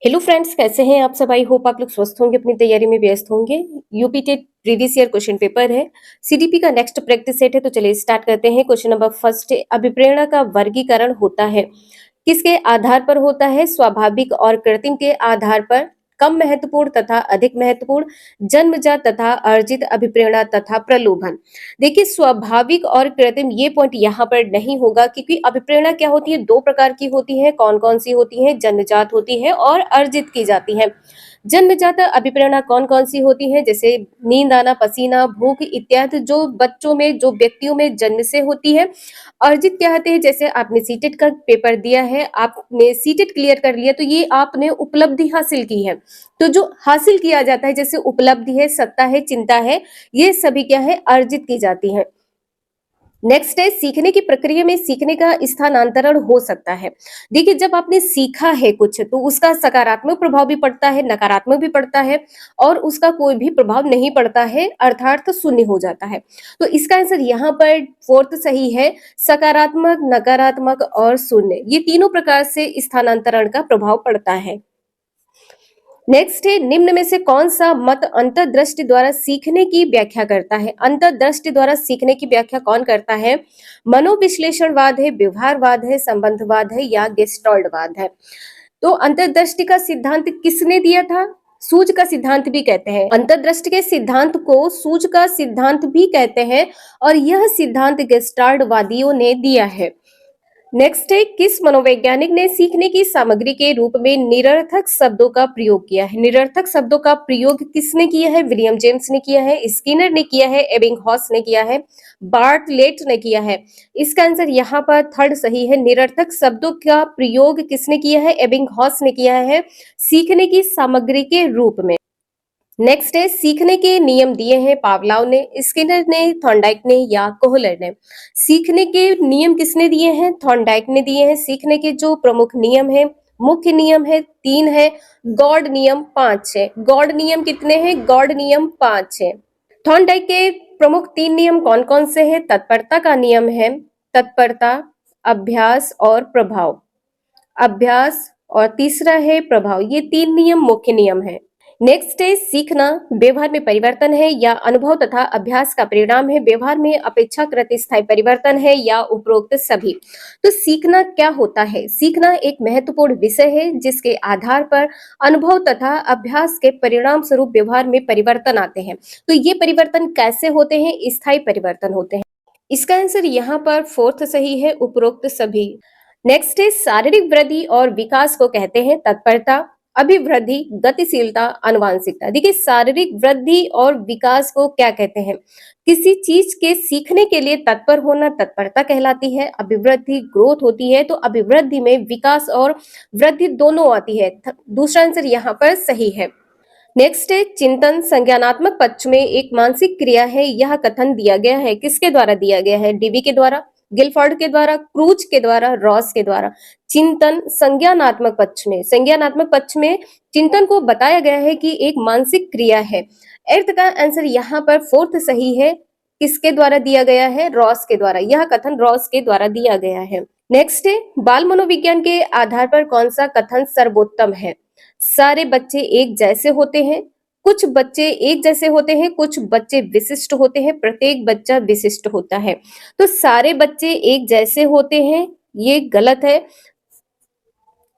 Hello friends, कैसे हैं आप सब। आई होप आप लोग स्वस्थ होंगे, अपनी तैयारी में व्यस्त होंगे। UP TET previous year question paper है, सीडीपी का नेक्स्ट प्रैक्टिस सेट है। तो चलिए स्टार्ट करते हैं। क्वेश्चन नंबर फर्स्ट है, अभिप्रेरणा का वर्गीकरण होता है किसके आधार पर होता है? स्वाभाविक और कृत्रिम के आधार पर, कम महत्वपूर्ण तथा अधिक महत्वपूर्ण, जन्मजात तथा अर्जित अभिप्रेरणा तथा प्रलोभन। देखिए, स्वाभाविक और कृत्रिम ये पॉइंट यहाँ पर नहीं होगा, क्योंकि अभिप्रेरणा क्या होती है, दो प्रकार की होती है। कौन कौन सी होती है? जन्मजात होती है और अर्जित की जाती है। जन्मजात अभिप्रेरणा कौन कौन सी होती है? जैसे नींद आना, पसीना, भूख इत्यादि, जो बच्चों में, जो व्यक्तियों में जन्म से होती है। अर्जित क्या होते हैं? जैसे आपने सीटेट का पेपर दिया है, आपने सीटेट क्लियर कर लिया, तो ये आपने उपलब्धि हासिल की है। तो जो हासिल किया जाता है, जैसे उपलब्धि है, सत्ता है, चिंता है, ये सभी क्या है? अर्जित की जाती है। नेक्स्ट है, सीखने की प्रक्रिया में सीखने का स्थानांतरण हो सकता है। देखिए, जब आपने सीखा है कुछ, तो उसका सकारात्मक प्रभाव भी पड़ता है, नकारात्मक भी पड़ता है, और उसका कोई भी प्रभाव नहीं पड़ता है, अर्थात तो शून्य हो जाता है। तो इसका आंसर यहाँ पर फोर्थ सही है। सकारात्मक, नकारात्मक और शून्य, ये तीनों प्रकार से स्थानांतरण का प्रभाव पड़ता है। नेक्स्ट है, निम्न में से कौन सा मत अंतर्दृष्टि द्वारा सीखने की व्याख्या करता है? अंतर्दृष्टि द्वारा सीखने की व्याख्या कौन करता है? मनोविश्लेषणवाद है, व्यवहारवाद है, संबंधवाद है या गेस्टाल्टवाद है? तो अंतर्दृष्टि का सिद्धांत किसने दिया था? सूझ का सिद्धांत भी कहते हैं। अंतर्दृष्टि के सिद्धांत को सूझ का सिद्धांत भी कहते हैं, और यह सिद्धांत गेस्टाल्टवादियों ने दिया है। नेक्स्ट है, किस मनोवैज्ञानिक ने सीखने की सामग्री के रूप में निरर्थक शब्दों का प्रयोग किया है? निरर्थक शब्दों का प्रयोग किसने किया है? विलियम जेम्स ने किया है, स्किनर ने किया है, एबिंगहॉस ने किया है, बार्टलेट ने किया है। इसका आंसर यहाँ पर थर्ड सही है। निरर्थक शब्दों का प्रयोग किसने किया है? एबिंगहॉस ने किया है, सीखने की सामग्री के रूप में। नेक्स्ट है, सीखने के नियम दिए हैं पावलाव ने, स्किनर ने, थॉर्नडाइक ने या कोहलर ने? सीखने के नियम किसने दिए हैं? थॉर्नडाइक ने दिए हैं। सीखने के जो प्रमुख नियम है, मुख्य नियम है, 3 है, गॉड नियम 5 है। गॉड नियम कितने हैं? गॉड नियम 5 है। थॉर्नडाइक के प्रमुख 3 नियम कौन कौन से हैं? तत्परता का नियम है, तत्परता, अभ्यास और प्रभाव। अभ्यास और तीसरा है प्रभाव, ये 3 नियम मुख्य नियम है। नेक्स्ट है, सीखना व्यवहार में परिवर्तन है या अनुभव तथा अभ्यास का परिणाम है? व्यवहार में अपेक्षाकृत स्थायी परिवर्तन है या उपरोक्त सभी? तो सीखना क्या होता है? सीखना एक महत्वपूर्ण विषय है जिसके आधार पर अनुभव तथा अभ्यास के परिणाम स्वरूप व्यवहार में परिवर्तन आते हैं। तो ये परिवर्तन कैसे होते हैं? स्थायी परिवर्तन होते हैं। इसका आंसर यहाँ पर फोर्थ सही है, उपरोक्त सभी। नेक्स्ट है, शारीरिक वृद्धि और विकास को कहते हैं तत्परता, अभिवृद्धि, गतिशीलता, आनुवांशिकता। देखिए, शारीरिक वृद्धि और विकास को क्या कहते हैं? किसी चीज के सीखने के लिए तत्पर होना तत्परता कहलाती है। अभिवृद्धि ग्रोथ होती है, तो अभिवृद्धि में विकास और वृद्धि दोनों आती है। दूसरा आंसर यहाँ पर सही है। नेक्स्ट है, चिंतन संज्ञानात्मक पक्ष में एक मानसिक क्रिया है, यह कथन दिया गया है। किसके द्वारा दिया गया है? डीबी के द्वारा, गिलफोर्ड के द्वारा, क्रूज के द्वारा, रॉस के द्वारा। चिंतन संज्ञानात्मक पक्ष में, संज्ञानात्मक पक्ष में चिंतन को बताया गया है कि एक मानसिक क्रिया है। अर्थ का आंसर यहाँ पर फोर्थ सही है। किसके द्वारा दिया गया है? रॉस के द्वारा। यह कथन रॉस के द्वारा दिया गया है। नेक्स्ट है, बाल मनोविज्ञान के आधार पर कौन सा कथन सर्वोत्तम है? सारे बच्चे एक जैसे होते हैं, कुछ बच्चे एक जैसे होते हैं, कुछ बच्चे विशिष्ट होते हैं, प्रत्येक बच्चा विशिष्ट होता है। तो सारे बच्चे एक जैसे होते हैं, ये गलत है।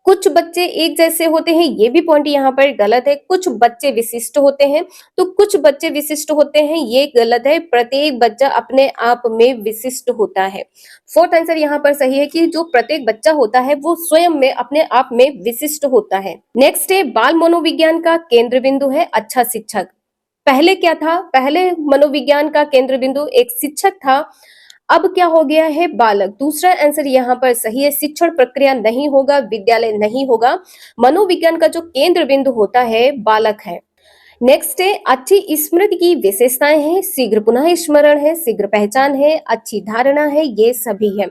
कुछ बच्चे एक जैसे होते हैं, ये भी पॉइंट यहाँ पर गलत है। कुछ बच्चे विशिष्ट होते हैं, तो कुछ बच्चे विशिष्ट होते हैं, ये गलत है। प्रत्येक बच्चा अपने आप में विशिष्ट होता है। फोर्थ आंसर यहाँ पर सही है कि जो प्रत्येक बच्चा होता है वो स्वयं में अपने आप में विशिष्ट होता है। नेक्स्ट है, बाल मनोविज्ञान का केंद्र बिंदु है अच्छा शिक्षक। पहले क्या था? पहले मनोविज्ञान का केंद्र बिंदु एक शिक्षक था, अब क्या हो गया है? बालक। दूसरा आंसर यहाँ पर सही है। शिक्षण प्रक्रिया नहीं होगा, विद्यालय नहीं होगा, मनोविज्ञान का जो केंद्र बिंदु होता है बालक है। नेक्स्ट है, अच्छी स्मृति की विशेषताएं हैं, शीघ्र पुनः स्मरण है, शीघ्र पहचान है, अच्छी धारणा है, ये सभी है।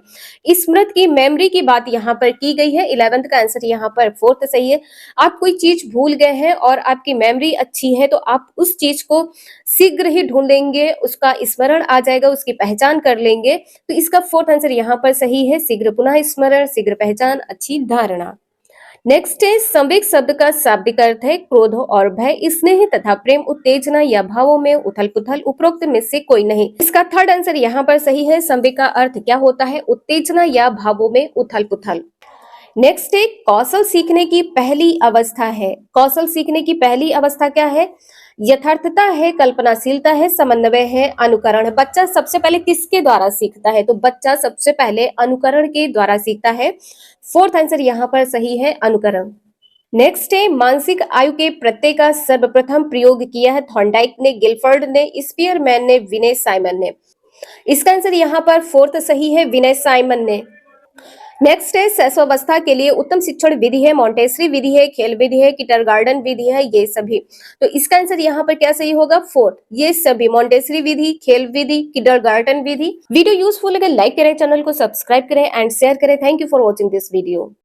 स्मृति की, मेमोरी की बात यहाँ पर की गई है। 11th का आंसर यहाँ पर फोर्थ सही है। आप कोई चीज भूल गए हैं और आपकी मेमोरी अच्छी है, तो आप उस चीज को शीघ्र ही ढूंढ लेंगे, उसका स्मरण आ जाएगा, उसकी पहचान कर लेंगे। तो इसका फोर्थ आंसर यहाँ पर सही है, शीघ्र पुनः स्मरण, शीघ्र पहचान, अच्छी धारणा। नेक्स्ट है संवेग शब्द का शाब्दिक अर्थ है क्रोध और भय, स्नेह तथा प्रेम, उत्तेजना या भावों में उथल पुथल, उपरोक्त में से कोई नहीं। इसका थर्ड आंसर यहाँ पर सही है। संवेग का अर्थ क्या होता है? उत्तेजना या भावों में उथल पुथल। नेक्स्ट है कौशल सीखने की पहली अवस्था है। कौशल सीखने की पहली अवस्था क्या है? यथार्थता है, कल्पनाशीलता है, समन्वय है, अनुकरण। बच्चा सबसे पहले किसके द्वारा सीखता है? तो बच्चा सबसे पहले अनुकरण के द्वारा सीखता है। फोर्थ आंसर यहाँ पर सही है, अनुकरण। नेक्स्ट है मानसिक आयु के प्रत्यय का सर्वप्रथम प्रयोग किया है थॉर्नडाइक ने, गिलफर्ड ने, स्पीयरमैन ने, विनय साइमन ने। इसका आंसर यहाँ पर फोर्थ सही है, विनय साइमन ने। नेक्स्ट है शैशवावस्था के लिए उत्तम शिक्षण विधि है मॉन्टेसरी विधि है, खेल विधि है, किंडरगार्टन विधि है, ये सभी। तो इसका आंसर यहाँ पर क्या सही होगा? फोर्थ, ये सभी, मॉन्टेसरी विधि, खेल विधि, किंडरगार्टन विधि। वीडियो यूजफुल लगे लाइक करें, चैनल को सब्सक्राइब करें एंड शेयर करें। Thank you for watching this video.